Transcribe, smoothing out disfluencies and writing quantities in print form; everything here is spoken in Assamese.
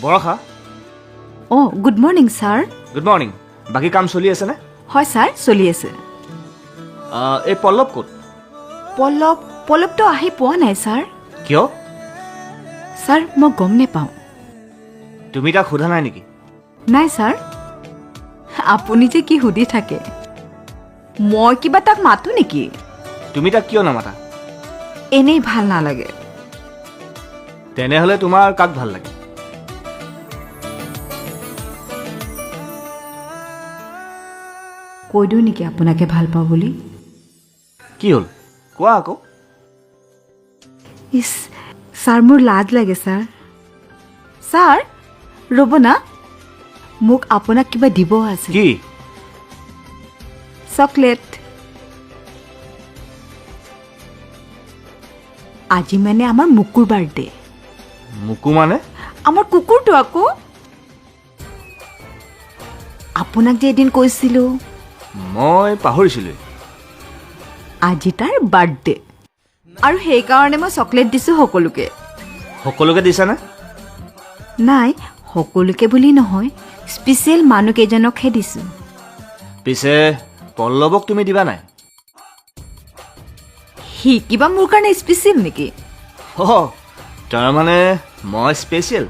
বৰষা Oh, good morning, sir. Good morning বাকী কাম চলি আছেনে হয় ছাৰ চলি আছে এই পল্লৱ ক'ত পল্লৱটো আহি পোৱা নাই ছাৰ কিয় ছাৰ মই গম নেপাওঁ তুমি তাক সোধা নাই নেকি নাই ছাৰ আপুনি যে কি সুধি থাকে মই কিবা তাক মাতো নেকি তুমি তাক কিয় নামাতা এনেই ভাল নালাগে তেনেহ'লে তোমাৰ কাক ভাল লাগে কৈ দিওঁ নেকি আপোনাকে ভাল পাওঁ বুলি কি হ'ল কোৱা আকৌ ইছ ছাৰ মোৰ লাজ লাগে ছাৰ ৰ'ব না মোক আপোনাক কিবা দিব আছে কি চকলেট আজি মানে আমাৰ মুকুৰ বাৰ্থডে মোকো মানে আমাৰ কুকুৰটো আকৌ আপোনাক যে এদিন কৈছিলোঁ মই পাহৰিছিলোঁ আজি তাৰ বাৰ্থডে আৰু সেইকাৰণে মই চকলেট দিছোঁ সকলোকে দিছানে নাই সকলোকে বুলি নহয় স্পেচিয়েল মানুহকেইজনকহে দিছোঁ পিছে পল্লৱক তুমি দিবা নাই সি কিবা মোৰ কাৰণে স্পেচিয়েল নেকি তাৰমানে মই স্পেচিয়েল